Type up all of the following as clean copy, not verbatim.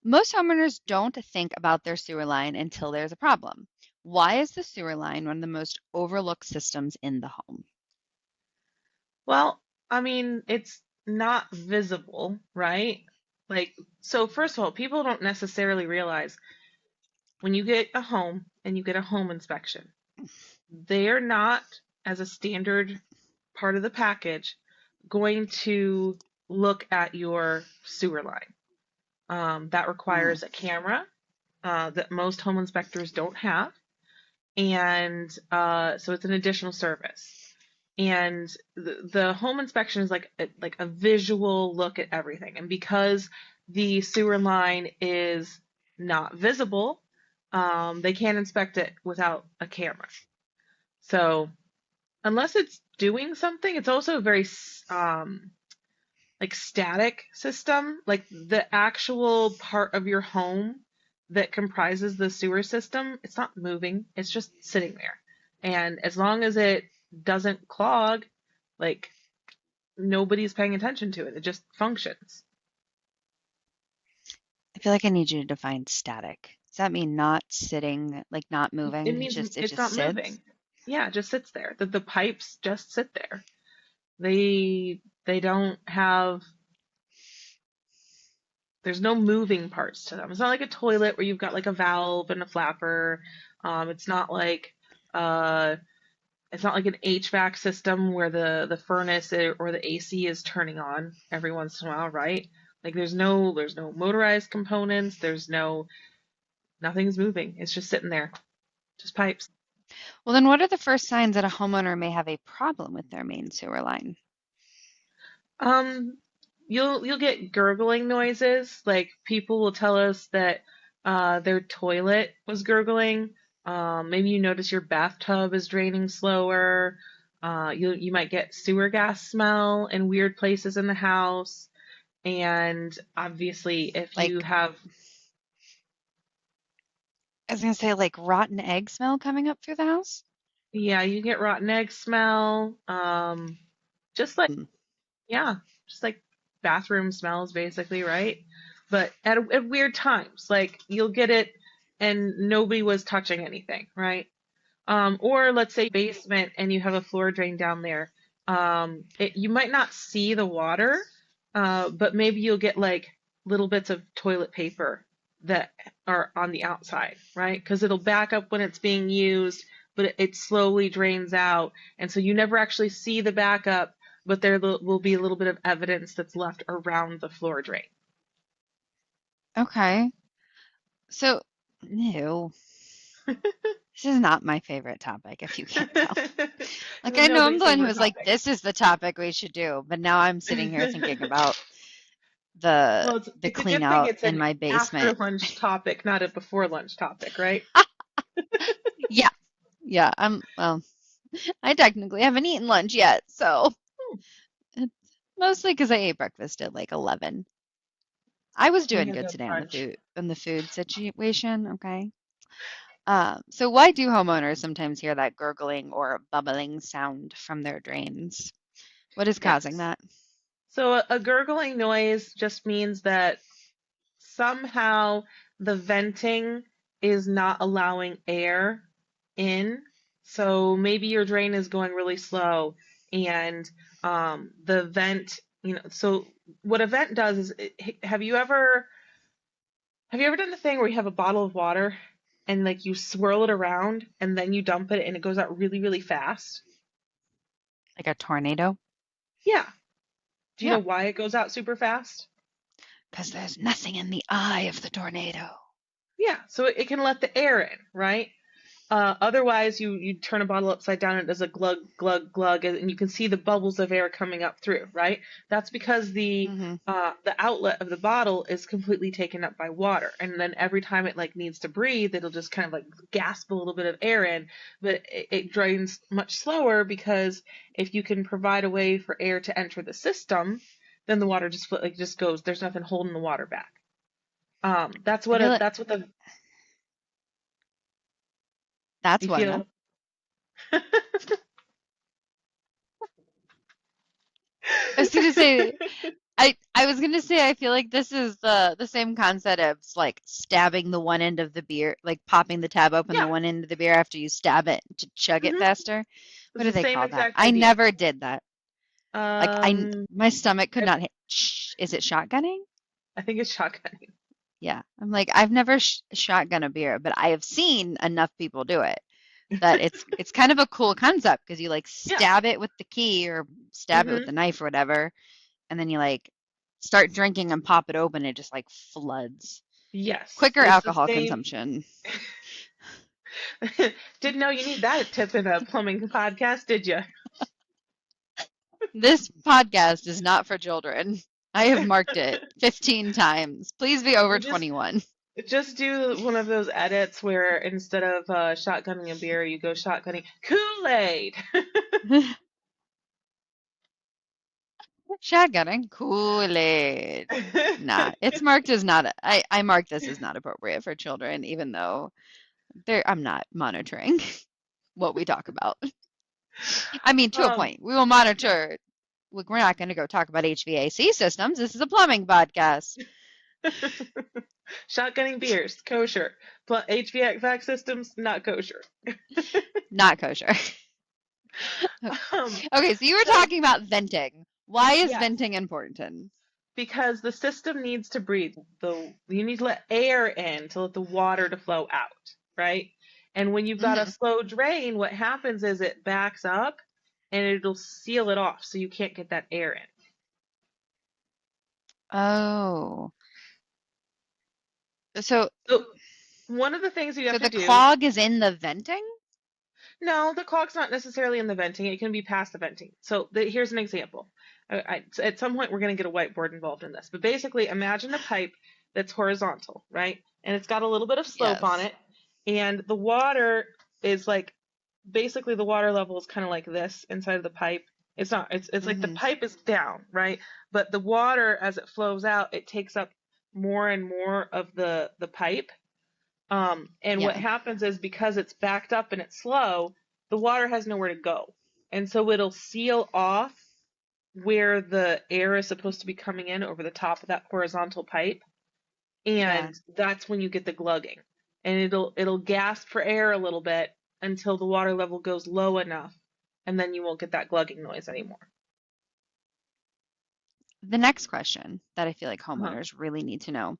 Most homeowners don't think about their sewer line until there's a problem. Why is the sewer line one of the most overlooked systems in the home? Well, I mean, it's not visible, right? Like, so first of all, people don't necessarily realize when you get a home and you get a home inspection, they're not, as a standard part of the package, going to look at your sewer line. That Mm. requires a camera that most home inspectors don't have, and so it's an additional service. And the home inspection is like a visual look at everything. And because the sewer line is not visible, they can't inspect it without a camera. So unless it's doing something, it's also a very like static system. Like the actual part of your home that comprises the sewer system, it's not moving, it's just sitting there. And as long as it doesn't clog, like nobody's paying attention to it. It just functions. I feel like I need you to define static. Does that mean not sitting, like not It moving? means It it's just not sits? moving. Yeah, it just sits there. The pipes just sit there. They don't have there's no moving parts to them. It's not like a toilet where you've got like a valve and a flapper. It's not like uh it's not like an HVAC system where the furnace or the AC is turning on every once in a while, right? Like there's no motorized components, there's no nothing's moving. It's just sitting there. Just pipes. Well, then what are the first signs that a homeowner may have a problem with their main sewer line? Um, you'll get gurgling noises. Like people will tell us that their toilet was gurgling. Maybe you notice your bathtub is draining slower. You might get sewer gas smell in weird places in the house. And obviously, if you Like, have, I was gonna say, like rotten egg smell coming up through the house? yeah, you get rotten egg smell. Just like Mm. Yeah, just like bathroom smells basically, right? But at weird times, like you'll get it and nobody was touching anything, right? Or let's say basement and you have a floor drain down there. You might not see the water, but maybe you'll get like little bits of toilet paper that are on the outside, right? Because it'll back up when it's being used, but it slowly drains out. And so you never actually see the backup, but there will be a little bit of evidence that's left around the floor drain. Okay. So, ew. This is not my favorite topic, if you can't tell. Like, There's I know I'm nobody's the one who favorite was like, topic. this is the topic we should do, but now I'm sitting here thinking about the Well, it's the it's a clean good thing out it's in an my after basement. lunch topic, not a before lunch topic, right? Yeah. Yeah, well, I technically haven't eaten lunch yet, so Hmm, it's mostly because I ate breakfast at like 11. I was you doing had to good have today on brunch. the food situation, okay? So why do homeowners sometimes hear that gurgling or bubbling sound from their drains? What is causing Yes. that? So a gurgling noise just means that somehow the venting is not allowing air in. So maybe your drain is going really slow and the vent, so what a vent does is have you ever done the thing where you have a bottle of water and like you swirl it around and then you dump it and it goes out really, really fast? Like a tornado? Yeah. Do you know Yeah, why it goes out super fast? because there's nothing in the eye of the tornado. Yeah, so it can let the air in, right? Otherwise, you turn a bottle upside down and it does a glug, glug, glug, and you can see the bubbles of air coming up through, right? That's because Hmm. the outlet of the bottle is completely taken up by water, and then every time it like needs to breathe, it'll just kind of like gasp a little bit of air in, but it drains much slower because if you can provide a way for air to enter the system, then the water just goes. There's nothing holding the water back. That's I what feel like that's what the that's you what, huh? feel. I was gonna say, I was gonna say I feel like this is the same concept of like stabbing the one end of the beer, like popping the tab open the Yeah. one end of the beer after you stab it to chug it hmm faster. What It's do the they same call that? exact I idea. never did that. Like Um, my stomach could I, not hit. Is it shotgunning? I think it's shotgunning. Yeah. I'm like I've never shotgun a beer, but I have seen enough people do it that it's kind of a cool concept because you like Yeah. stab it with the key or stab it with the hmm knife or whatever, and then you like start drinking and pop it open, it just like floods. Yes, Quicker it's the alcohol same. consumption. Didn't know you need that tip in a plumbing podcast, did you? This podcast is not for children. I have marked it 15 times. Please be over You just 21. just do one of those edits where instead of shotgunning a beer, you go shotgunning Kool-Aid. Shotgunning Kool-Aid. Nah, it's marked as not. I marked this as not appropriate for children, even though I'm not monitoring what we talk about. I mean, to a um, point. We will monitor. Look, we're not going to go talk about HVAC systems. This is a plumbing podcast, Shotgunning beers, kosher. HVAC systems, not kosher. not kosher. Um, Okay, so you were so talking about venting. Why is yes, venting important? because the system needs to breathe. You need to let air in to let the water to flow out, right? And when you've got a Hmm. slow drain, what happens is it backs up and it'll seal it off so you can't get that air in. Oh, so So one of the things you so have to the do, clog is in the venting? no, the clog's not necessarily in the venting. It can be past the venting. So here's an example. At some point, we're going to get a whiteboard involved in this. But basically, imagine a pipe that's horizontal, right? And it's got a little bit of slope on Yes. it. And the water is like, basically, the water level is kind of like this inside of the pipe. It's not, it's like the Hmm. pipe is down, right? But the water, as it flows out, it takes up more and more of the pipe. And what Yeah. happens is because it's backed up and it's slow, the water has nowhere to go. And so it'll seal off where the air is supposed to be coming in over the top of that horizontal pipe. Yeah. And that's when you get the glugging. And it'll gasp for air a little bit until the water level goes low enough, and then you won't get that glugging noise anymore. The next question that I feel like Uh-huh. homeowners really need to know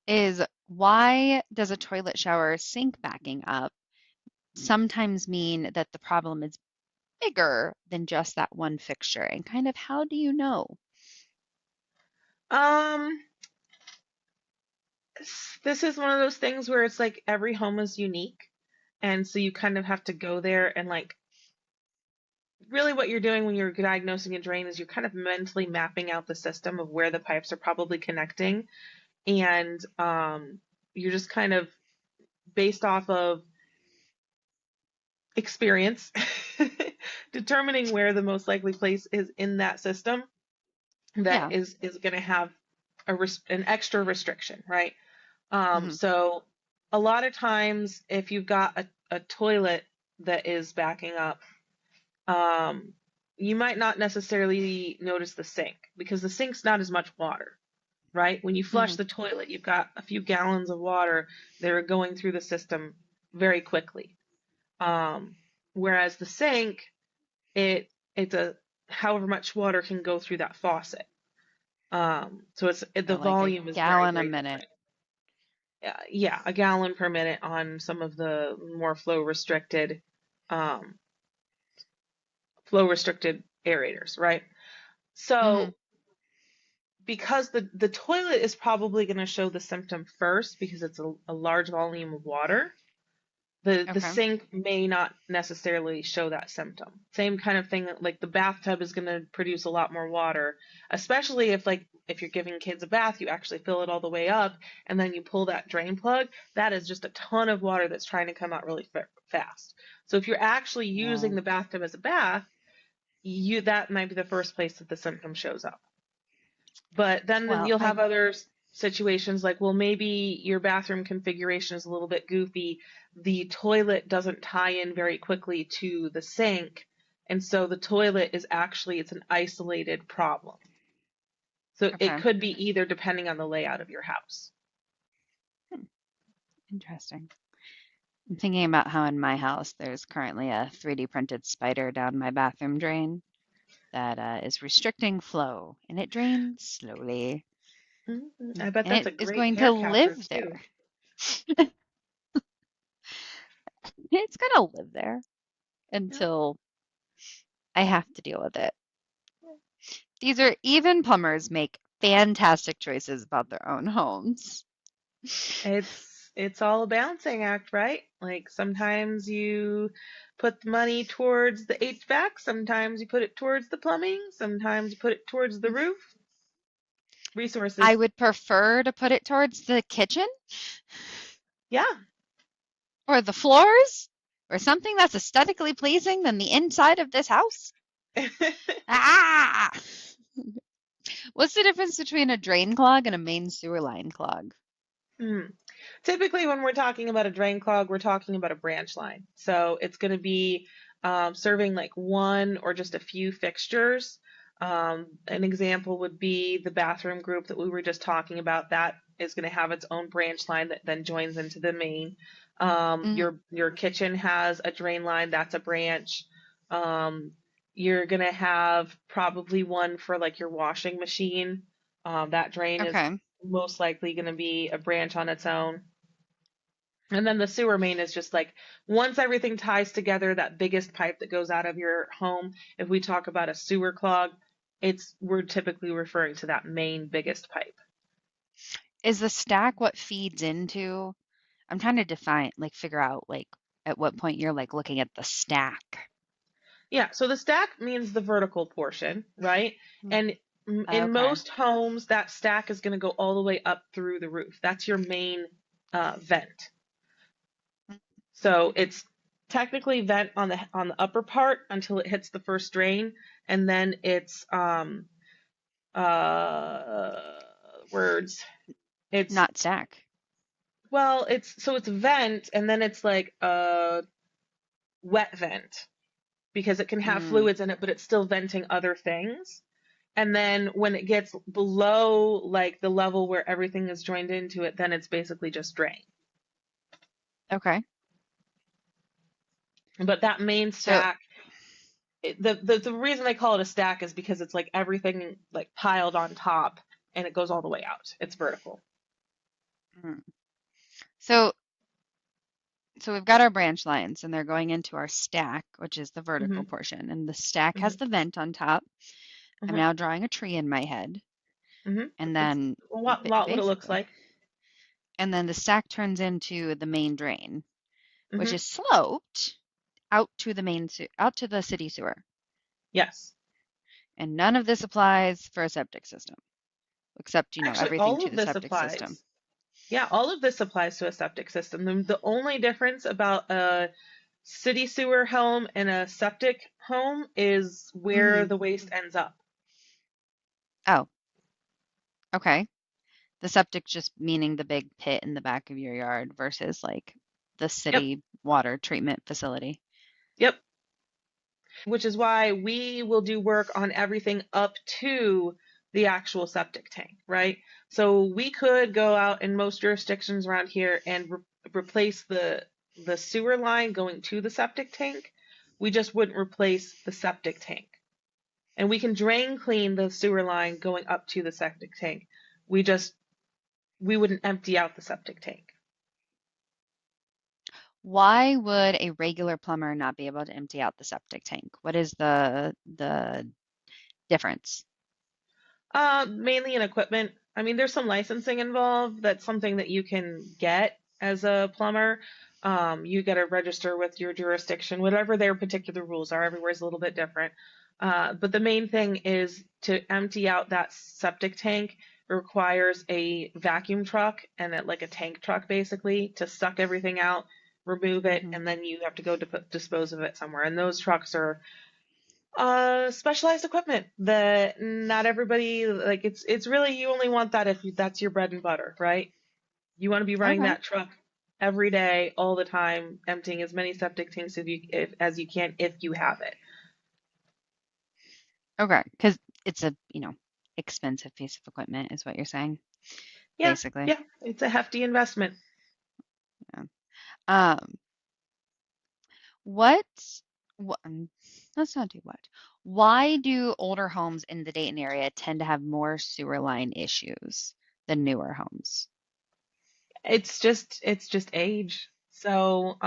is why does a toilet shower sink backing up sometimes mean that the problem is bigger than just that one fixture? And kind of how do you know? Um, this is one of those things where it's like every home is unique. And so you kind of have to go there and like really what you're doing when you're diagnosing a drain is you're kind of mentally mapping out the system of where the pipes are probably connecting. And you're just kind of based off of experience determining where the most likely place is in that system that Yeah. is going to have an extra restriction, right? Hmm. So a lot of times if you've got a toilet that is backing up, um, you might not necessarily notice the sink because the sink's not as much water, right? When you flush Hmm. the toilet, you've got a few gallons of water that are going through the system very quickly. Um, Whereas the sink, it's a however much water can go through that faucet. So the So like a volume is very, gallon a very minute. different. Yeah, a gallon per minute on some of the more um, flow restricted aerators, right? Hmm. So because the toilet is probably going to show the symptom first because it's a large volume of water, the Okay. sink may not necessarily show that symptom. Same kind of thing, like the bathtub is going to produce a lot more water, especially if you're giving kids a bath, you actually fill it all the way up and then you pull that drain plug. That is just a ton of water that's trying to come out really fast. So if you're actually using Wow. the bathtub as a bath, you that might be the first place that the symptom shows up. But then Well, you'll I have other situations like, well, maybe your bathroom configuration is a little bit goofy. The toilet doesn't tie in very quickly to the sink. And so the toilet is actually, it's an isolated problem. So it Okay. could be either depending on the layout of your house. Hmm, interesting. I'm thinking about how in my house there's currently a 3D printed spider down my bathroom drain that is restricting flow, and it drains slowly, I bet and that's it a is great going hair to catcher live too. there. It's gonna live there Yeah. until I have to deal with it. These are even plumbers make fantastic choices about their own homes. It's all a balancing act, right? Like sometimes you put the money towards the HVAC, sometimes you put it towards the plumbing, sometimes you put it towards the roof. I Resources. would prefer to put it towards the kitchen Yeah. or the floors or something that's aesthetically pleasing than the inside of this house. Ah! What's the difference between a drain clog and a main sewer line clog? Hmm. Typically, when we're talking about a drain clog, we're talking about a branch line. So it's going to be serving like one or just a few fixtures. An example would be the bathroom group that we were just talking about. That is going to have its own branch line that then joins into the main. Hmm. Your kitchen has a drain line. That's a branch. Um, you're going to have probably one for like your washing machine. That drain is Okay. most likely going to be a branch on its own. And then the sewer main is just like once everything ties together, that biggest pipe that goes out of your home. If we talk about a sewer clog, it's we're typically referring to that main biggest pipe. Is the stack what feeds into? I'm trying to define, like, figure out, like, at what point you're like looking at the stack. Yeah, so the stack means the vertical portion, right? Hmm. And in Okay. most homes, that stack is going to go all the way up through the roof. That's your main vent. So it's technically vent on the upper part until it hits the first drain, and then it's uh words. It's Not stack. well, it's vent and then it's like a wet vent because it can have Mm, fluids in it, but it's still venting other things. And then when it gets below like the level where everything is joined into it, then it's basically just drain. okay. But that main So, stack, the reason they call it a stack is because it's like everything like piled on top and it goes all the way out. It's vertical. mm. so, so we've got our branch lines and they're going into our stack, which is the vertical Hmm. portion. And the stack has Hmm. the vent on top. I'm Hmm. now drawing a tree in my head. Hmm. And It's then a lot what it looks basically, like. and then the stack turns into the main drain, which Hmm. is sloped out to the out to the city sewer. Yes. And none of this applies for a septic system, except, Actually, everything all to of the this septic system. applies. Yeah, all of this applies to a septic system. The only difference about a city sewer home and a septic home is where Hmm. the waste ends up. Oh, okay. The septic just meaning the big pit in the back of your yard versus like the Yep. city water treatment facility. Yep. Which is why we will do work on everything up to the actual septic tank, right? So we could go out in most jurisdictions around here and replace the sewer line going to the septic tank. We just wouldn't replace the septic tank. And we can drain clean the sewer line going up to the septic tank. We just we wouldn't empty out the septic tank. Why would a regular plumber not be able to empty out the septic tank? What is the difference? Mainly in equipment. I mean, there's some licensing involved. That's something that you can get as a plumber. You got to register with your jurisdiction, whatever their particular rules are. Everywhere's a little bit different. But the main thing is to empty out that septic tank requires a vacuum truck and like a tank truck basically to suck everything out, remove it, Hmm. and then you have to go dispose of it somewhere. And those trucks are specialized equipment that not everybody like. It's really you only want that if that's your bread and butter, right? You want to be running Okay. that truck every day, all the time, emptying as many septic tanks as you can if you have it. Okay. Because it's expensive piece of equipment, is what you're saying, Yeah, basically. yeah, it's a hefty investment. Yeah. Um, what, what, let's not do what. Why do older homes in the Dayton area tend to have more sewer line issues than newer homes? It's just age. So,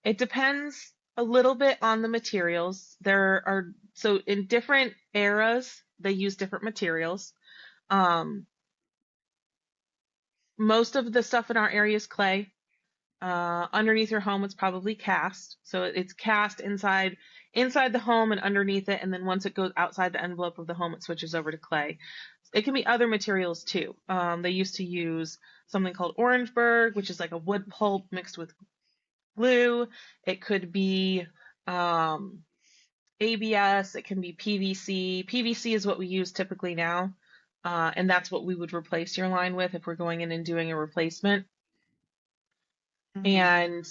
it depends a little bit on the materials. There are so in different eras they use different materials. Um, Most of the stuff in our area is clay. Underneath your home, it's probably cast. So it's cast inside the home and underneath it, and then once it goes outside the envelope of the home, it switches over to clay. It can be other materials too. They used to use something called Orangeburg, which is like a wood pulp mixed with glue. It could be um, ABS. It can be PVC. PVC is what we use typically now, and that's what we would replace your line with if we're going in and doing a replacement. Hmm. And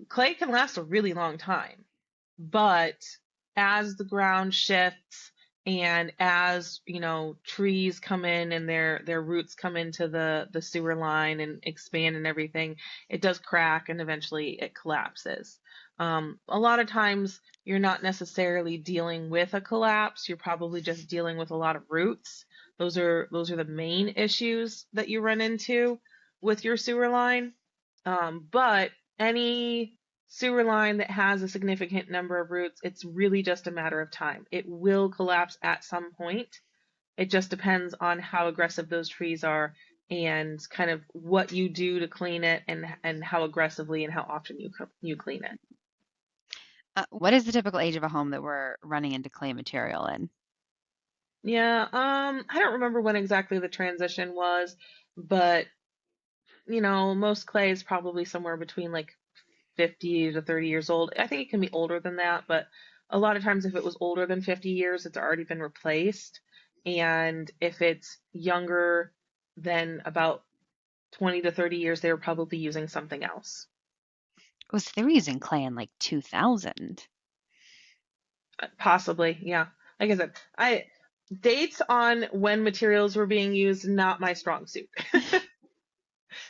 clay can last a really long time, but as the ground shifts and as trees come in and their roots come into the sewer line and expand and everything, it does crack and eventually it collapses. A lot of times you're not necessarily dealing with a collapse, you're probably just dealing with a lot of roots. Those are the main issues that you run into with your sewer line. But any sewer line that has a significant number of roots, it's really just a matter of time. It will collapse at some point. It just depends on how aggressive those trees are and kind of what you do to clean it and how aggressively and how often you clean it. What is the typical age of a home that we're running into clay material in? Yeah, I don't remember when exactly the transition was, but most clay is probably somewhere between like 50 to 30 years old. I think it can be older than that, but a lot of times if it was older than 50 years, it's already been replaced. And if it's younger than about 20 to 30 years, they were probably using something else. Was they were using clay in like 2000. Possibly, yeah. Like I said, I dates on when materials were being used, not my strong suit.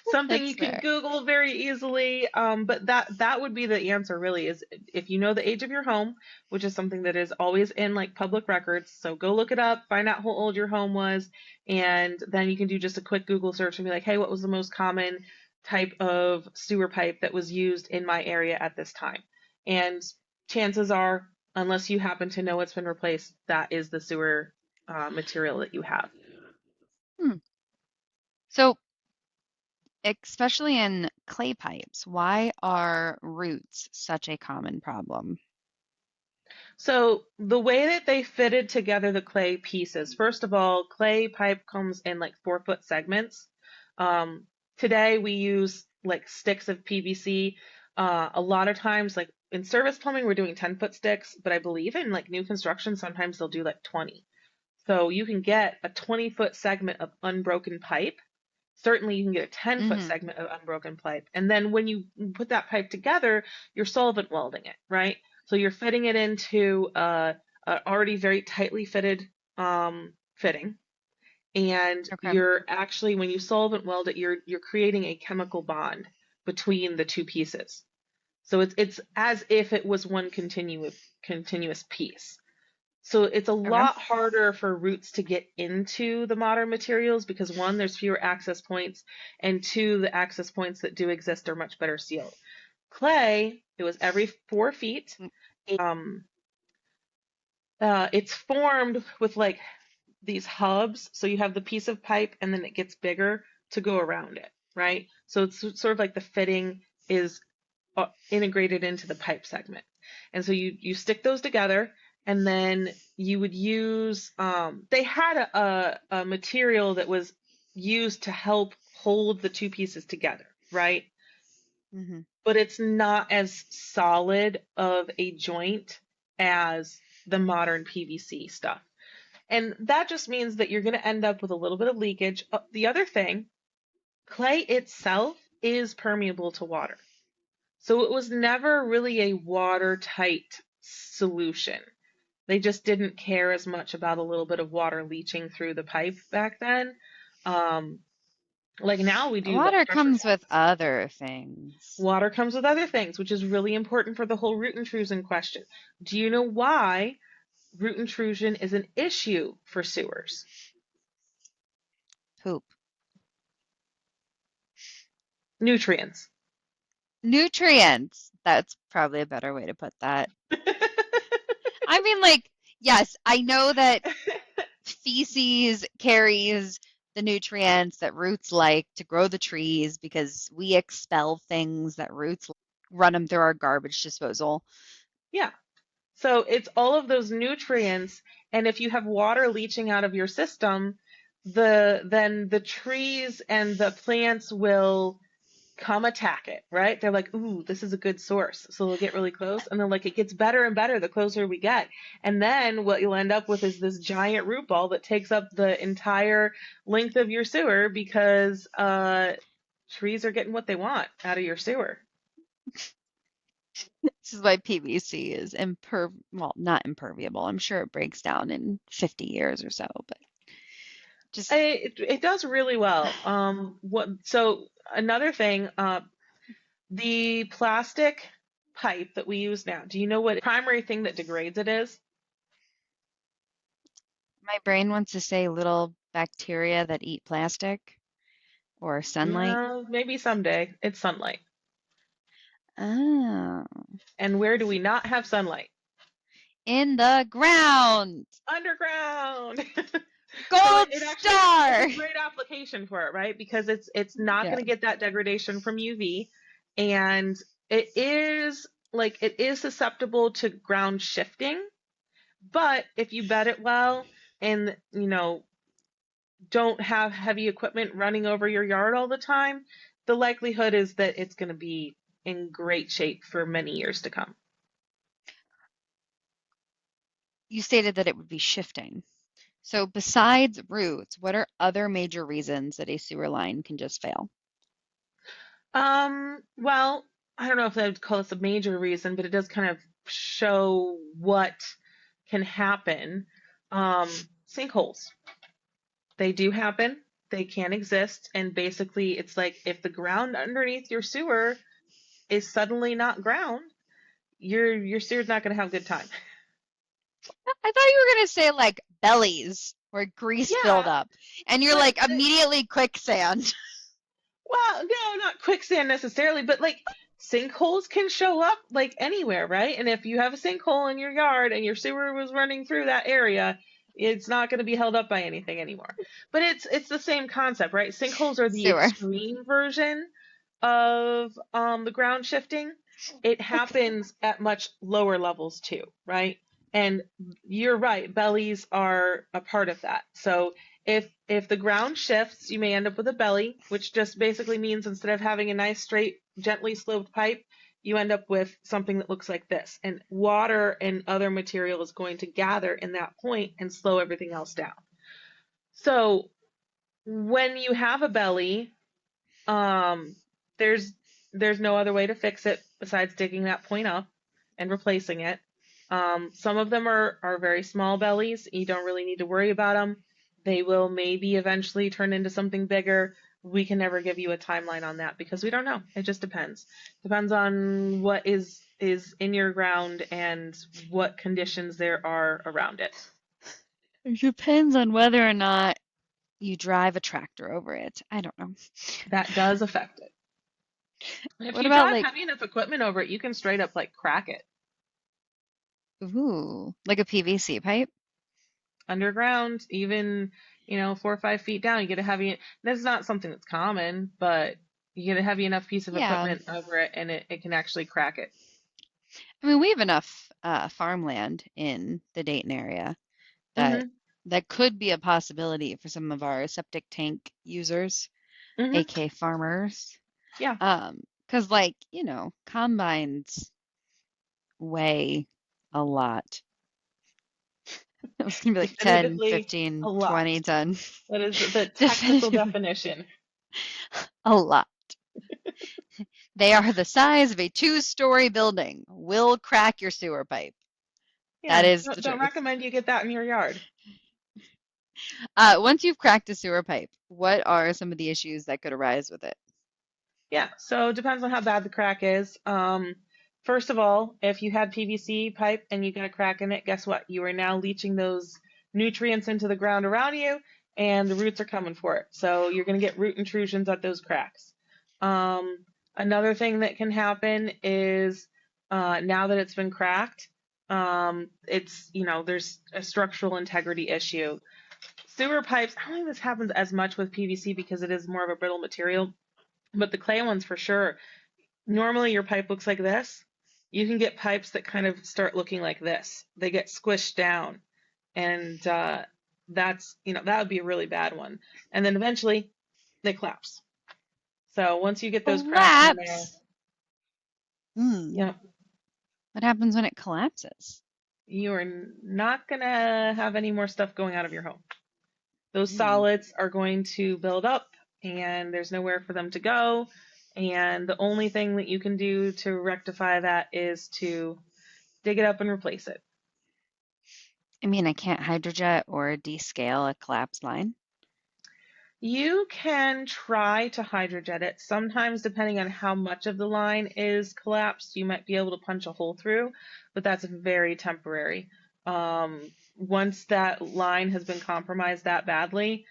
Something That's you can fair. Google very easily. But that would be the answer really is if you know the age of your home, which is something that is always in like public records. So go look it up, find out how old your home was, and then you can do just a quick Google search and be like, hey, what was the most common type of sewer pipe that was used in my area at this time? And chances are, unless you happen to know it's been replaced, that is the sewer material that you have. Hmm. So, especially in clay pipes, why are roots such a common problem? So the way that they fitted together the clay pieces, first of all, clay pipe comes in like 4-foot segments. Um, Today we use like sticks of PVC. A lot of times, like in service plumbing, we're doing 10-foot sticks, but I believe in like new construction, sometimes they'll do like 20. So you can get a 20-foot segment of unbroken pipe. Certainly you can get a 10-foot Hmm. segment of unbroken pipe. And then when you put that pipe together, you're solvent welding it, right? So you're fitting it into a already very tightly fitted fitting. And Okay. you're actually, when you solvent weld it, you're creating a chemical bond between the two pieces. So it's as if it was one continuous piece. So it's a Okay. lot harder for roots to get into the modern materials because one, there's fewer access points, and two, the access points that do exist are much better sealed. Clay, it was every 4 feet. Um, it's formed with like these hubs. So you have the piece of pipe and then it gets bigger to go around it, right? So it's sort of like the fitting is integrated into the pipe segment. And so you stick those together, and then you would use they had a material that was used to help hold the two pieces together, right? Hmm. But it's not as solid of a joint as the modern PVC stuff. And that just means that you're going to end up with a little bit of leakage. The other thing, clay itself is permeable to water. So it was never really a watertight solution. They just didn't care as much about a little bit of water leaching through the pipe back then. Um, like now we do like Water pressure comes with tests. other things. Water comes with other things, which is really important for the whole root intrusion question. Do you know why root intrusion is an issue for sewers? Poop. Nutrients. Nutrients. That's probably a better way to put that. I mean, like, yes, I know that feces carries the nutrients that roots like to grow the trees because we expel things that roots run them through our garbage disposal. Yeah. So it's all of those nutrients, and if you have water leaching out of your system, then the trees and the plants will come attack it, right? They're like, ooh, this is a good source. So they'll get really close, and then like it gets better and better the closer we get. And then what you'll end up with is this giant root ball that takes up the entire length of your sewer because trees are getting what they want out of your sewer. This is why PVC is well, not impermeable. I'm sure it breaks down in 50 years or so, but just It does really well. So another thing, the plastic pipe that we use now, do you know what primary thing that degrades it is? my brain wants to say little bacteria that eat plastic or sunlight. Maybe someday. It's sunlight. Oh, And where do we not have sunlight? in the ground. Underground. So Gold it actually it's a star. great application for it, right? Because it's not Yeah. going to get that degradation from UV, and it is susceptible to ground shifting. But if you bed it well and, don't have heavy equipment running over your yard all the time, the likelihood is that it's going to be in great shape for many years to come. You stated that it would be shifting. So besides roots, what are other major reasons that a sewer line can just fail? Well, I don't know if I would call this a major reason, but it does kind of show what can happen. Sinkholes. They do happen. They can exist. And basically, it's like if the ground underneath your sewer is suddenly not ground, your sewer's not going to have a good time. I thought you were gonna say like bellies where grease filled Yeah, up, and you're but like immediately quicksand. well, no, not quicksand necessarily, but like sinkholes can show up like anywhere, right? And if you have a sinkhole in your yard and your sewer was running through that area, it's not going to be held up by anything anymore. But it's the same concept, right? Sinkholes are the Sewer. extreme version of the ground shifting. It Okay. happens at much lower levels too, right? And you're right, bellies are a part of that. So if the ground shifts, you may end up with a belly, which just basically means instead of having a nice straight, gently sloped pipe, you end up with something that looks like this. And water and other material is going to gather in that point and slow everything else down. So when you have a belly, um, there's there's no other way to fix it besides digging that point up and replacing it. Some of them are very small bellies. You don't really need to worry about them. They will maybe eventually turn into something bigger. We can never give you a timeline on that because we don't know. It just depends. Depends on what is in your ground and what conditions there are around it. It depends on whether or not you drive a tractor over it. I don't know. That does affect it. And if What you about drive like, heavy enough equipment over it, you can straight up like crack it. ooh, like a PVC pipe? Underground, even 4 or 5 feet down, you get a heavy. That's not something that's common, but you get a heavy enough piece of Yeah. equipment over it, and it can actually crack it. I mean, we have enough farmland in the Dayton area that Mhm. that could be a possibility for some of our septic tank users, Mhm. aka farmers. Yeah. 'Cause like, combines weigh a lot. It was gonna be like 10, Definitively a 15, lot. 20 ton. That is the technical Definitively definition. a lot. They are the size of a two-story building. Will crack your sewer pipe. That Yeah, is the don't truth. recommend you get that in your yard. Once you've cracked a sewer pipe, what are some of the issues that could arise with it? Yeah, so it depends on how bad the crack is. First of all, if you had PVC pipe and you got a crack in it, guess what? You are now leaching those nutrients into the ground around you, and the roots are coming for it. So you're going to get root intrusions at those cracks. Um, Another thing that can happen is now that it's been cracked, there's a structural integrity issue. Sewer pipes, I don't think this happens as much with PVC because it is more of a brittle material, but the clay ones for sure. Normally your pipe looks like this. You can get pipes that kind of start looking like this. They get squished down, and that would be a really bad one. And then eventually they collapse. So once you get those cracks in there, Collapse. Hmm. yeah, What happens when it collapses? you are not gonna have any more stuff going out of your home. Those Hmm. solids are going to build up, and there's nowhere for them to go. And the only thing that you can do to rectify that is to dig it up and replace it. I mean, I can't hydrojet or descale a collapsed line. You can try to hydrojet it. Sometimes, depending on how much of the line is collapsed, you might be able to punch a hole through, but that's very temporary. Once that line has been compromised that badly,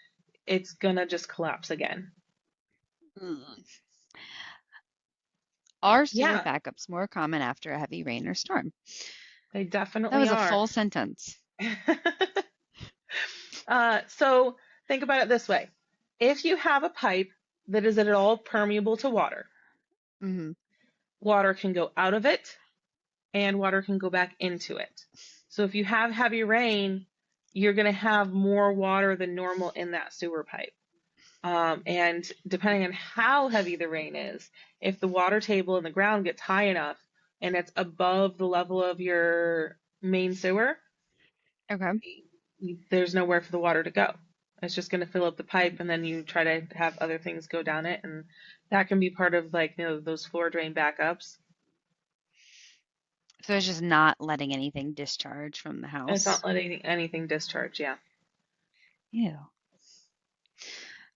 it's gonna just collapse again. Hmm. Are sewer Yeah, backups more common after a heavy rain or storm? they That definitely was a are. full sentence. So think about it this way. If you have a pipe that is at all permeable to water, Hmm. water can go out of it and water can go back into it. So if you have heavy rain, you're going to have more water than normal in that sewer pipe. And depending on how heavy the rain is, if the water table in the ground gets high enough and it's above the level of your main sewer, Okay. there's nowhere for the water to go. It's just going to fill up the pipe, and then you try to have other things go down it, and that can be part of those floor drain backups. So it's just not letting anything discharge from the It's house. not letting anything discharge. Yeah, Ew.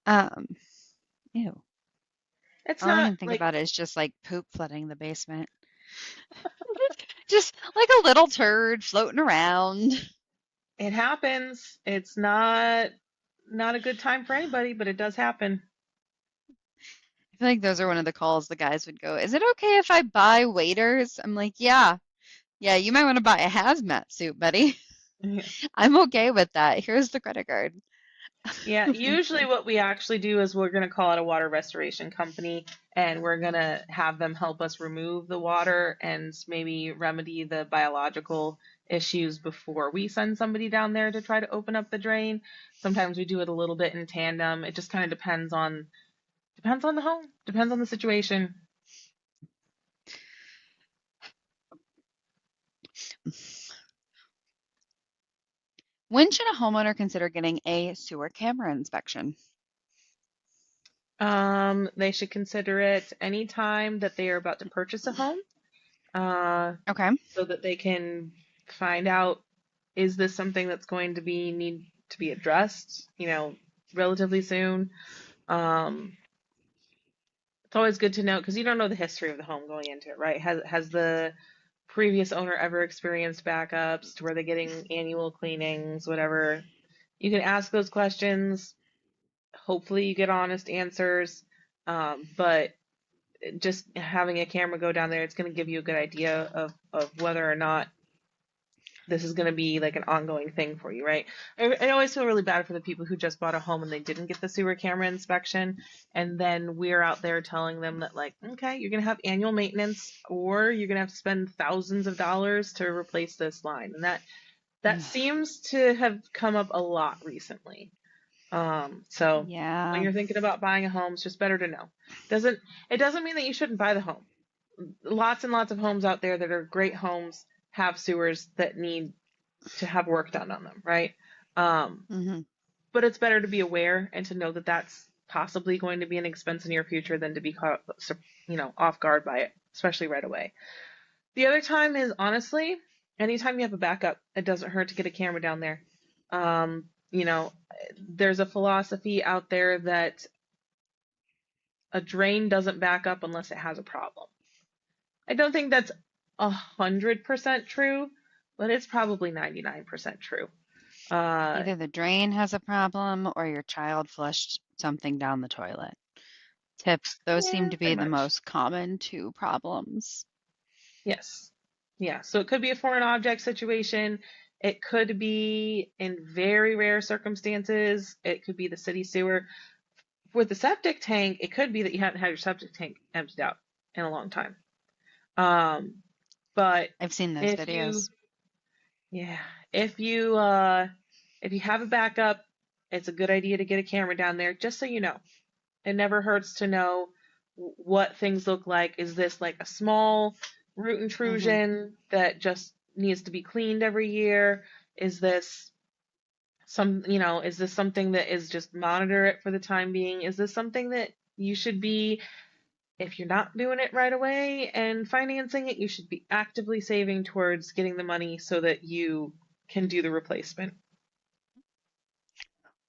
Um, ew. it's All I not can think like about is just like poop flooding the basement. Just like a little turd floating around. it happens. It's not a good time for anybody, but it does happen. I feel like those are one of the calls the guys would go, "Is it okay if I buy waiters?" I'm like, "Yeah. Yeah, you might want to buy a hazmat suit, buddy. Yeah. I'm okay with that. Here's the credit card." Yeah, usually what we actually do is we're going to call out a water restoration company and we're going to have them help us remove the water and maybe remedy the biological issues before we send somebody down there to try to open up the drain. Sometimes we do it a little bit in tandem. It just kind of depends on the home, depends on the situation. When should a homeowner consider getting a sewer camera inspection? They should consider it any time that they are about to purchase a home, uh, Okay. so that they can find out, is this something that's going to be need to be addressed, relatively soon. Um, it's always good to know because you don't know the history of the home going into it, right? Has the previous owner ever experienced backups? Were they getting annual cleanings, whatever? You can ask those questions. Hopefully, you get honest answers. But just having a camera go down there, it's going to give you a good idea of whether or not this is going to be like an ongoing thing for you, right? I always feel really bad for the people who just bought a home and they didn't get the sewer camera inspection. And then we're out there telling them that, like, okay, you're going to have annual maintenance or you're going to have to spend thousands of dollars to replace this line. And that seems to have come up a lot recently. So when Yeah. you're thinking about buying a home, it's just better to know. Doesn't it doesn't mean that you shouldn't buy the home. Lots and lots of homes out there that are great homes have sewers that need to have work done on them, right? Um, Hmm. but it's better to be aware and to know that that's possibly going to be an expense in your future than to be caught, off guard by it, especially right away. The other time is honestly anytime you have a backup, it doesn't hurt to get a camera down there. You know, there's a philosophy out there that a drain doesn't back up unless it has a problem. I don't think that's 100% true, but it's probably 99% true. Uh, Either the drain has a problem or your child flushed something down the toilet. Those seem yeah, to be pretty the much. most common two problems. Yes. Yeah. So it could be a foreign object situation. It could be in very rare circumstances. It could be the city sewer. With the septic tank, it could be that you haven't had your septic tank emptied out in a long time. Um, but I've seen those if you, videos. yeah, if you, if you have a backup, it's a good idea to get a camera down there, just so you know. It never hurts to know what things look like. Is this like a small root Hmm. intrusion that just needs to be cleaned every year? Is this is this something that is just monitor it for the time being? Is this something that you should be, if you're not doing it right away and financing it, you should be actively saving towards getting the money so that you can do the replacement?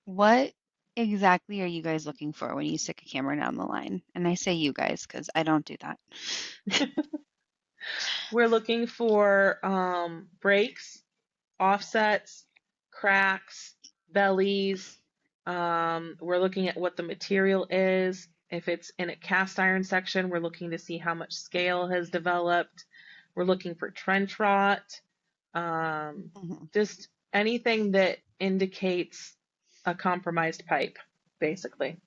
What exactly are you guys looking for when you stick a camera down the line? And I say you guys because I don't do that. We're looking for breaks, offsets, cracks, bellies. We're looking at what the material is. If it's in a cast iron section, we're looking to see how much scale has developed. We're looking for trench rot. Um, Mhm. just anything that indicates a compromised pipe, basically.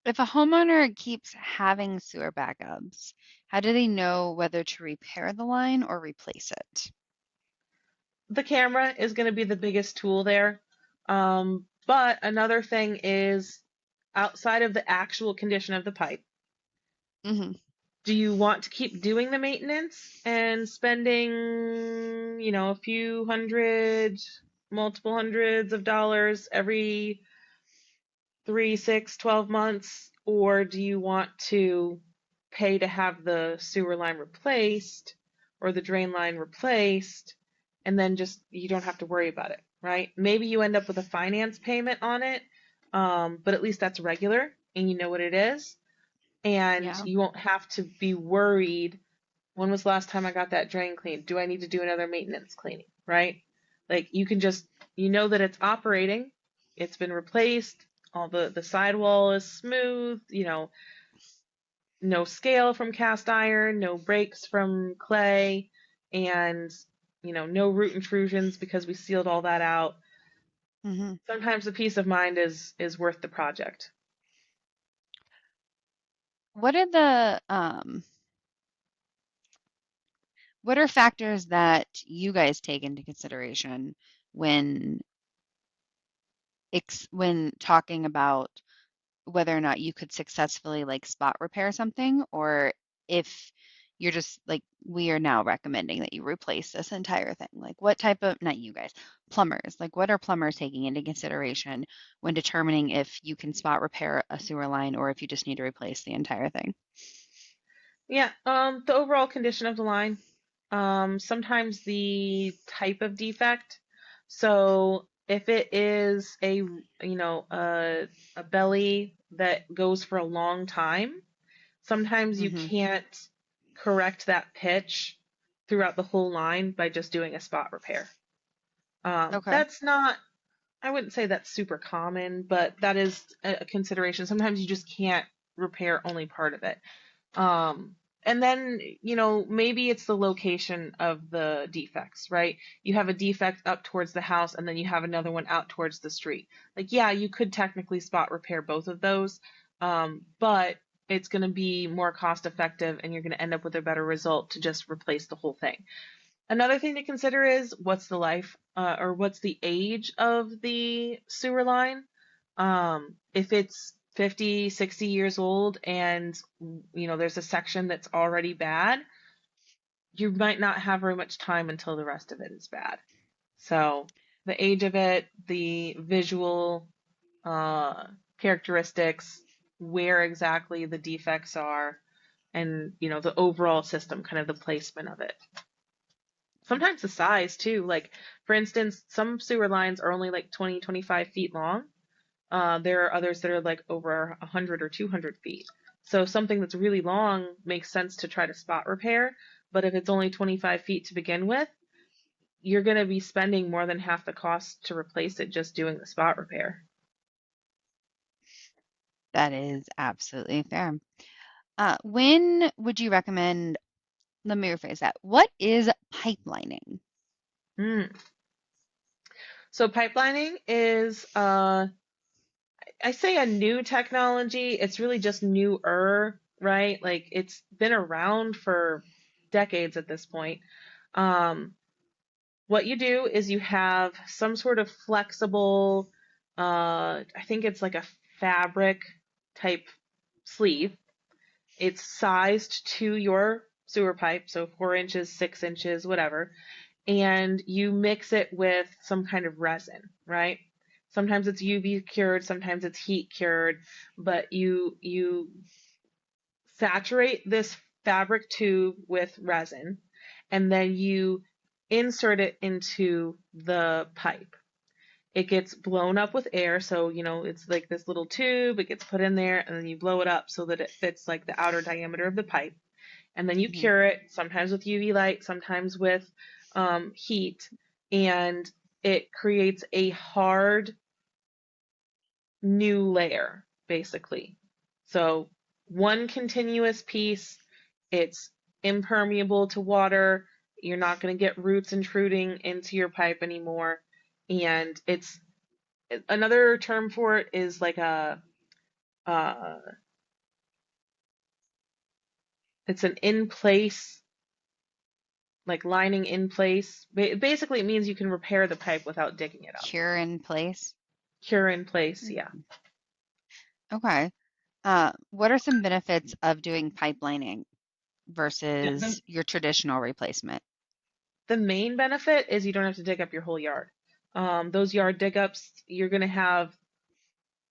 If a homeowner keeps having sewer backups, how do they know whether to repair the line or replace it? The camera is going to be the biggest tool there. But another thing is outside of the actual condition of the pipe, Hmm. do you want to keep doing the maintenance and spending, a few hundred, multiple hundreds of dollars every 3, 6, 12 months? Or do you want to pay to have the sewer line replaced or the drain line replaced and then just you don't have to worry about it, right? Maybe you end up with a finance payment on it, but at least that's regular and you know what it is. And Yeah. you won't have to be worried, when was the last time I got that drain cleaned? Do I need to do another maintenance cleaning, right? Like you can just, you know that it's operating, it's been replaced, all the sidewall is smooth, no scale from cast iron, no breaks from clay, and no root intrusions because we sealed all that out. Hmm. Sometimes the peace of mind is worth the project. What are what are factors that you guys take into consideration when when talking about whether or not you could successfully like spot repair something, or if you're just like, we are now recommending that you replace this entire thing? Like, what type of, not you guys, plumbers, like, what are plumbers taking into consideration when determining if you can spot repair a sewer line or if you just need to replace the entire thing? Yeah, the overall condition of the line, sometimes the type of defect. So if it is a belly that goes for a long time, sometimes you Hmm. can't correct that pitch throughout the whole line by just doing a spot repair. Okay. That's not, I wouldn't say that's super common, but that is a consideration. Sometimes you just can't repair only part of it. Um, and then, maybe it's the location of the defects, right? You have a defect up towards the house and then you have another one out towards the street. Like, yeah, you could technically spot repair both of those, but it's going to be more cost effective and you're going to end up with a better result to just replace the whole thing. Another thing to consider is what's the life or what's the age of the sewer line. If it's 50, 60 years old and there's a section that's already bad, you might not have very much time until the rest of it is bad. So the age of it, the visual uh, characteristics, where exactly the defects are, and the overall system, kind of the placement of it. Sometimes the size too. Like, for instance, some sewer lines are only like 20, 25 feet long. There are others that are like over 100 or 200 feet. So something that's really long makes sense to try to spot repair. But if it's only 25 feet to begin with, you're going to be spending more than half the cost to replace it just doing the spot repair. That is absolutely fair. When would you recommend, let me rephrase that. What is pipelining? Mm. So pipelining is, I say a new technology. It's really just newer, right? Like it's been around for decades at this point. Um, what you do is you have some sort of flexible, I think it's like a fabric type sleeve. It's sized to your sewer pipe, so 4 inches, 6 inches, whatever, and you mix it with some kind of resin, right? Sometimes it's UV cured, sometimes it's heat cured, but you saturate this fabric tube with resin, and then you insert it into the pipe. It gets blown up with air, so it's like this little tube. It gets put in there, and then you blow it up so that it fits like the outer diameter of the pipe, and then you Hmm. cure it, sometimes with UV light, sometimes with heat, and it creates a hard new layer, basically. So one continuous piece, it's impermeable to water. You're not going to get roots intruding into your pipe anymore. And it's another term for it is like uh, it's an in place, like lining in place. Basically, it means you can repair the pipe without digging it up. Cure in place? Cure in place, yeah. Mm. Okay. What are some benefits of doing pipelining Yeah, the, versus your traditional replacement? the main benefit is you don't have to dig up your whole yard. Those yard dig ups, you're going to have,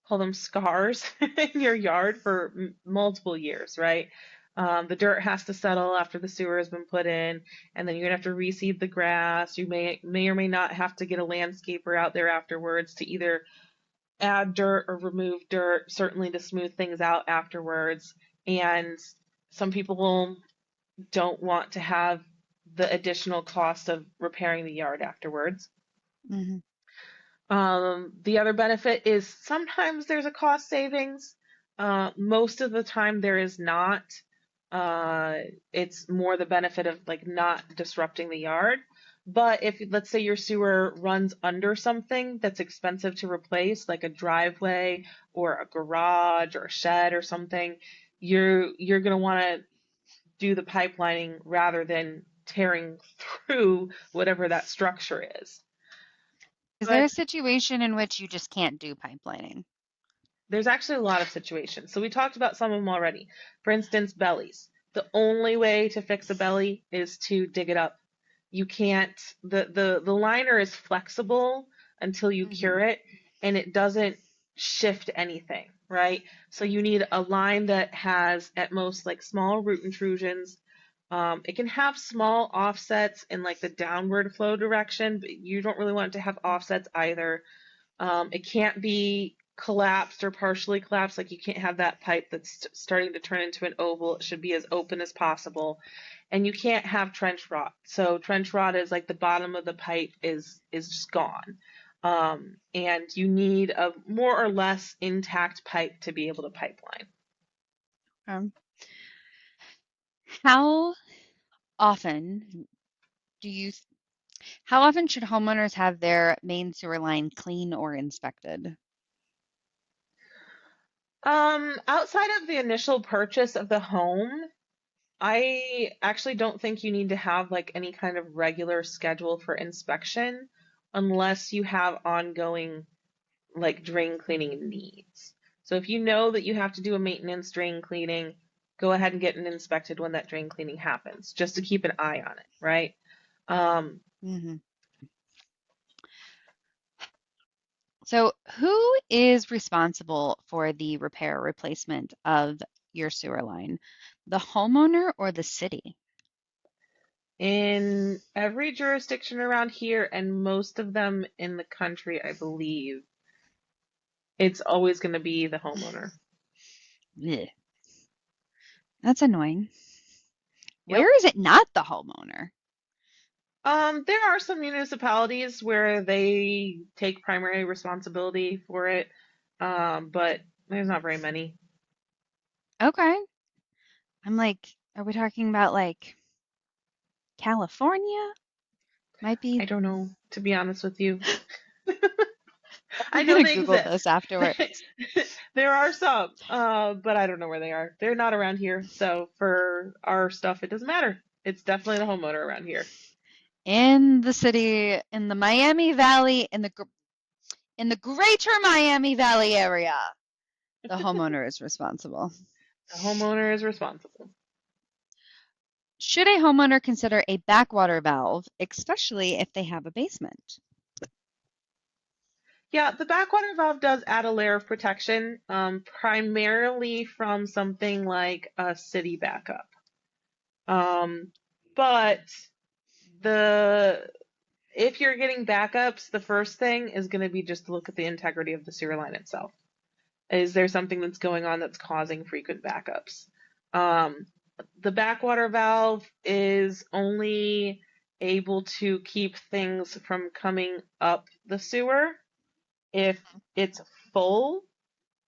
call them scars in your yard for multiple years, right? The dirt has to settle after the sewer has been put in, and then you're gonna have to reseed the grass. You may or may not have to get a landscaper out there afterwards to either add dirt or remove dirt, certainly to smooth things out afterwards. And some people don't want to have the additional cost of repairing the yard afterwards. Hmm. The other benefit is sometimes there's a cost savings. Most of the time there is not. Uh, it's more the benefit of like not disrupting the yard. But if let's say your sewer runs under something that's expensive to replace, like a driveway or a garage or a shed or something, you're gonna want to do the pipelining rather than tearing through whatever that structure is. Is there But a situation in which you just can't do pipelining? there's actually a lot of situations. So we talked about some of them already. For instance, bellies. The only way to fix a belly is to dig it up. You can't, the liner is flexible until you Hmm. cure it, and it doesn't shift anything, right? So you need a line that has at most like small root intrusions. It can have small offsets in like the downward flow direction, but you don't really want it to have offsets either. It can't be collapsed or partially collapsed. Like you can't have that pipe that's starting to turn into an oval. It should be as open as possible. And you can't have trench rot. So trench rot is like the bottom of the pipe is just gone. And you need a more or less intact pipe to be able to pipeline. Um, how often do you, how often should homeowners have their main sewer line clean or inspected? Outside of the initial purchase of the home, I actually don't think you need to have like any kind of regular schedule for inspection unless you have ongoing like drain cleaning needs. So if you know that you have to do a maintenance drain cleaning, go ahead and get it inspected when that drain cleaning happens, just to keep an eye on it, right? Um, Hmm. So, who is responsible for the repair or replacement of your sewer line? The homeowner or the city? In every jurisdiction around here, and most of them in the country, I believe, it's always going to be the homeowner. Blech. That's annoying. Yep. Where is it not the homeowner? There are some municipalities where they take primary responsibility for it, but there's not very many. Okay. I'm like, are we talking about like California? Might be. I don't know, to be honest with you. I I'm know gonna they Google exist. this afterwards. There are some, but I don't know where they are. They're not around here, so for our stuff, it doesn't matter. It's definitely the homeowner around here. In the city, in the Miami Valley, in the greater Miami Valley area, the homeowner is responsible. The homeowner is responsible. Should a homeowner consider a backwater valve, especially if they have a basement? Yeah, the backwater valve does add a layer of protection, primarily from something like a city backup. Um, but the if you're getting backups, the first thing is going to be just to look at the integrity of the sewer line itself. Is there something that's going on that's causing frequent backups? Um, the backwater valve is only able to keep things from coming up the sewer. If it's full,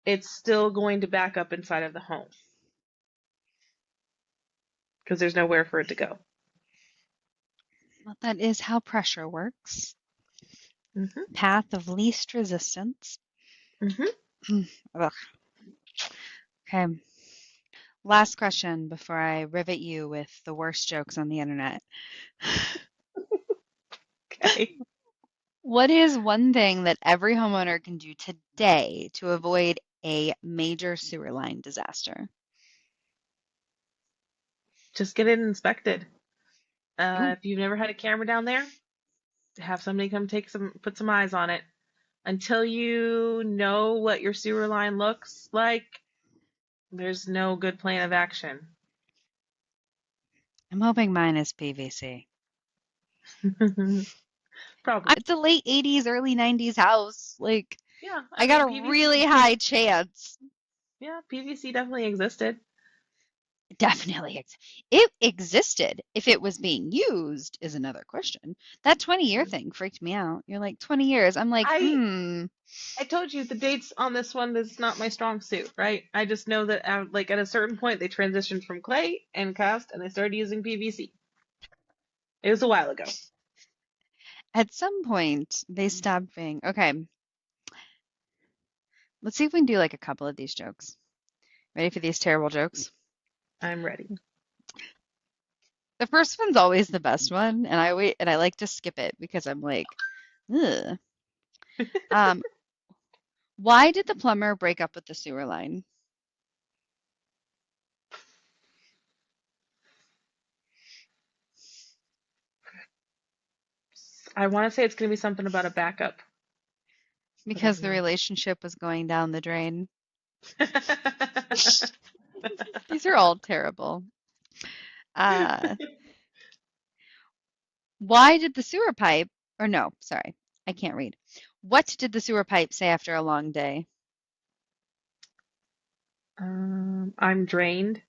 it's still going to back up inside of the home because there's nowhere for it to go. Well, that is how pressure works. Hmm. Path of least resistance. Hmm. Ugh. Okay. Last question before I rivet you with the worst jokes on the internet. Okay. What is one thing that every homeowner can do today to avoid a major sewer line disaster? Just get it inspected. Ooh, If you've never had a camera down there, have somebody come put some eyes on it. Until you know what your sewer line looks like, there's no good plan of action. I'm hoping mine is PVC. Probably. It's a late 80s, early 90s house. Like, Yeah, I I got mean a really high chance. Yeah, PVC definitely existed. Definitely. It existed. If it was being used is another question. That 20-year thing freaked me out. You're like, 20 years. I'm like, I hmm. I told you the dates on this one is not my strong suit, right? I just know that like at a certain point they transitioned from clay and cast and they started using PVC. It was a while ago. At some point, they stopped being. Okay, let's see if we can do like a couple of these jokes. Ready for these terrible jokes? I'm ready. The first one's always the best one, and I wait and I like to skip it because I'm like, ugh. Um, why did the plumber break up with the sewer line? I want to say it's going to be something about a backup, but I Because don't the know. relationship was going down the drain. These are all terrible. Uh, why did the sewer pipe, or no, sorry, I can't read. What did the sewer pipe say after a long day? I'm drained.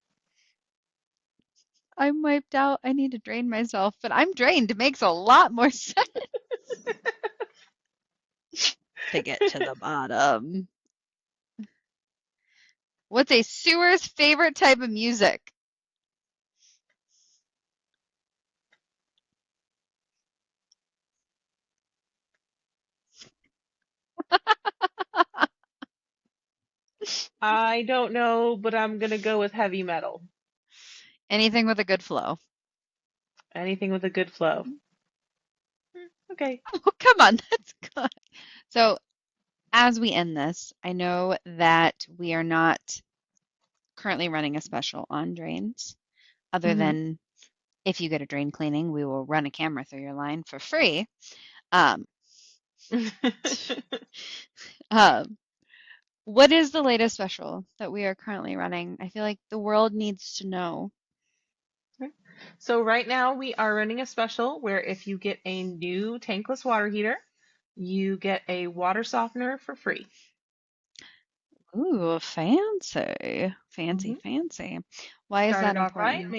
I'm wiped out. I need to drain myself, but I'm drained. It makes a lot more sense to get to the bottom. What's a sewer's favorite type of music? I don't know, but I'm going to go with heavy metal. Anything with a good flow. Anything with a good flow. Okay. Oh, come on, that's good. So, as we end this, I know that we are not currently running a special on drains, other Hmm. than if you get a drain cleaning, we will run a camera through your line for free. Um, um, what is the latest special that we are currently running? I feel like the world needs to know. So right now we are running a special where if you get a new tankless water heater, you get a water softener for free. Ooh, fancy. Fancy, Hmm. fancy. Why is Start that it off right. important?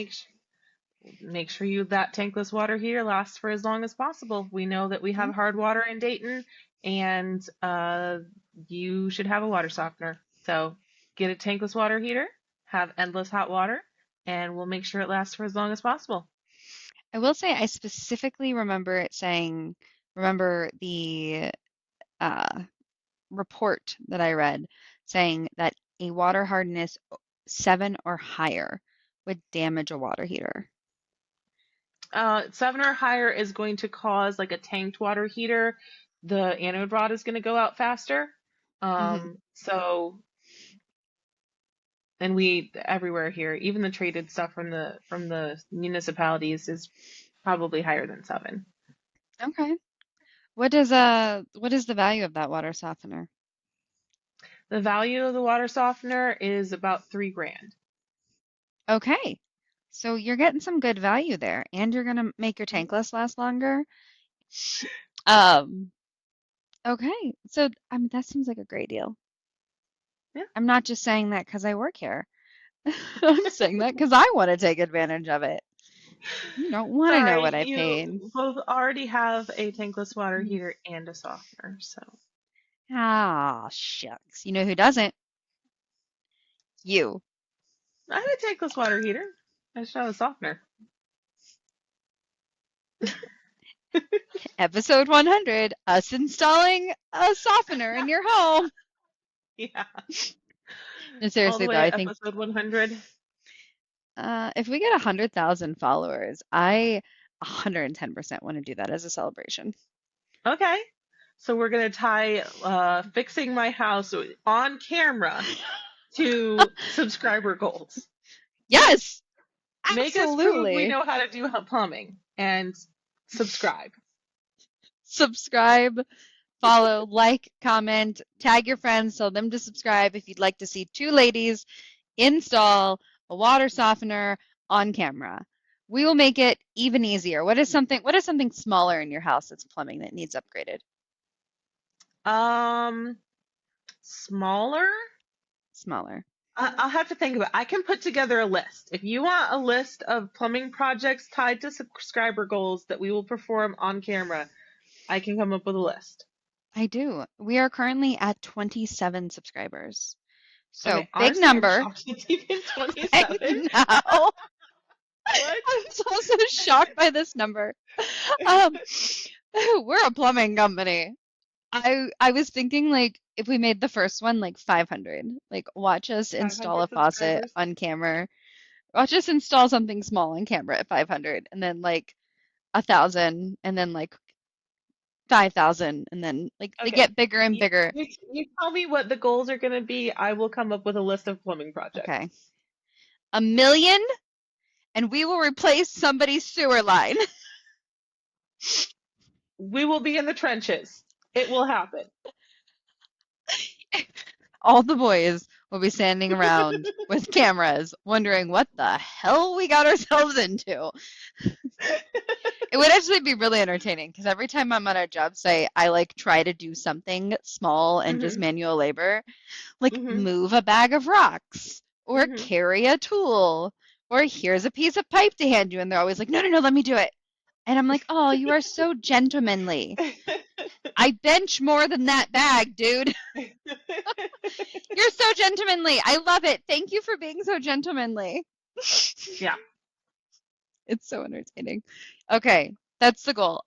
Make sure you that tankless water heater lasts for as long as possible. We know that we Mhm. have hard water in Dayton, and you should have a water softener. So get a tankless water heater, have endless hot water, and we'll make sure it lasts for as long as possible. I will say I specifically remember it saying, remember the uh, report that I read saying that a water hardness 7 or higher would damage a water heater. 7 or higher is going to cause like a tanked water heater. The anode rod is going to go out faster. Hmm. So and we everywhere here, even the traded stuff from the municipalities is probably higher than 7. Okay. What is the value of that water softener? The value of the water softener is about 3 grand. Okay. So you're getting some good value there, and you're gonna make your tankless last longer. Um, okay. So I mean that seems like a great deal. Yeah. I'm not just saying that because I work here. I'm saying that because I want to take advantage of it. You don't want to know Sorry, what I you paid. both already have a tankless water Mhm. heater and a softener, so Ah, shucks. You know who doesn't? You. I have a tankless water heater. I just have a softener. Episode 100, us installing a softener in your home. Yeah. No, All the seriously though, way I to think episode 100. if we get 100,000 followers, I 110% want to do that as a celebration. Okay. So we're gonna tie fixing my house on camera to subscriber goals. Yes, Make us prove we absolutely. know how to do plumbing and subscribe. Subscribe, follow, like, comment, tag your friends, tell them to subscribe if you'd like to see two ladies install a water softener on camera. We will make it even easier. What is something smaller in your house that's plumbing that needs upgraded? Um, Smaller? Smaller. I'll have to think about it. I can put together a list. If you want a list of plumbing projects tied to subscriber goals that we will perform on camera, I can come up with a list. I do. We are currently at 27 subscribers. So Okay, big honestly, I'm number. shocked it's even I 27. know. What? I was also shocked by this number. Um, we're a plumbing company. I was thinking like if we made the first one like 500, like watch us install a 500 faucet subscribers? on camera. Watch us install something small on camera at 500, and then like 1,000, and then like 5,000, and then like they Okay. get bigger and You, bigger. you tell me what the goals are going to be. I will come up with a list of plumbing projects. Okay. 1 million, and we will replace somebody's sewer line. We will be in the trenches. It will happen. All the boys will be standing around with cameras, wondering what the hell we got ourselves into. It would actually be really entertaining because every time I'm on a job site, I like try to do something small and just Hmm. manual labor, like Hmm. move a bag of rocks or Hmm. carry a tool or here's a piece of pipe to hand you. And they're always like, no, no, no, let me do it. And I'm like, oh, you are so gentlemanly. I bench more than that bag, dude. You're so gentlemanly. I love it. Thank you for being so gentlemanly. Yeah. It's so entertaining. Okay, that's the goal.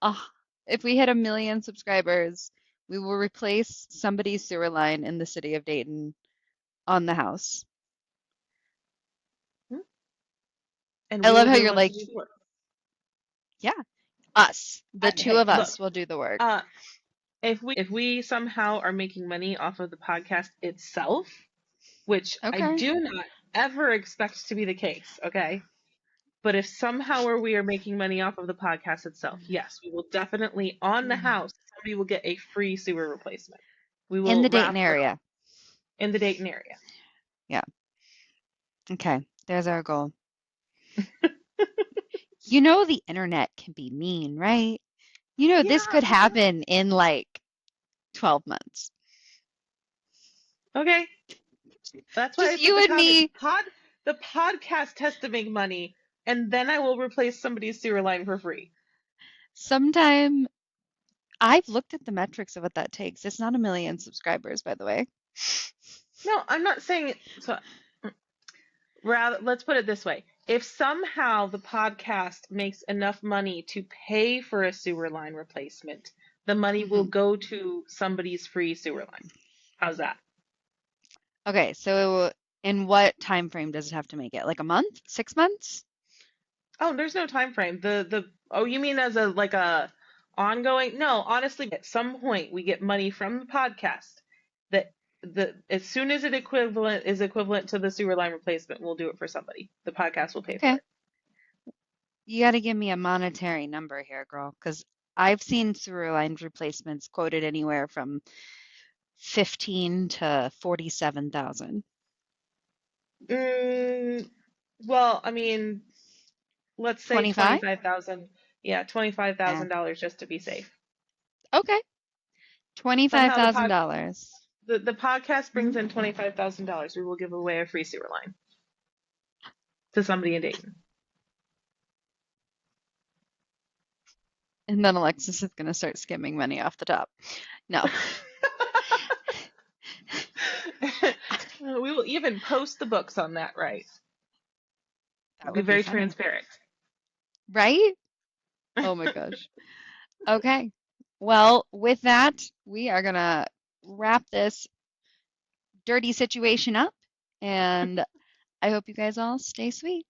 If we hit 1 million subscribers, we will replace somebody's sewer line in the city of Dayton on the house. And I we love will how be the you're ones like, to do the work. yeah, us. The two Hey, of look. us will do the work. Uh, if we somehow are making money off of the podcast itself, which I Okay. do not ever expect to be the case, okay? But if somehow or we are making money off of the podcast itself, yes, we will definitely on the Mhm. house, somebody will get a free sewer replacement. We In will the Dayton raffle it off area. in the Dayton area. Yeah. Okay. There's our goal. You know the internet can be mean, right? You know this Yeah, could happen in like 12 months. okay. That's why I Just said you and me. the podcast has to make money, and then I will replace somebody's sewer line for free. Sometime I've looked at the metrics of what that takes. It's not a million subscribers, by the way. No, I'm not saying so. Rather, let's put it this way. If somehow the podcast makes enough money to pay for a sewer line replacement, the money will Hmm. go to somebody's free sewer line. How's that? Okay, so in what time frame does it have to make it? Like a month? 6 months? Oh, there's no time frame. The oh, you mean as a like a ongoing? No, honestly, at some point we get money from the podcast that the as soon as it equivalent is equivalent to the sewer line replacement, we'll do it for somebody. The podcast will pay for Okay. it. You got to give me a monetary number here, girl, because I've seen sewer line replacements quoted anywhere from 15 to 47,000. Mm, well, I mean, let's say 25? 25,000. Yeah, twenty-five Eh. thousand dollars just to be safe. Okay. Somehow $25,000. the podcast Hmm. brings in $25,000. We will give away a free sewer line to somebody in Dayton. And then Alexis is going to start skimming money off the top. No, We will even post the books on that, right? that Be would be very funny. transparent. Right? Oh my gosh. Okay. Well, with that, we are going to wrap this dirty situation up. And I hope you guys all stay sweet.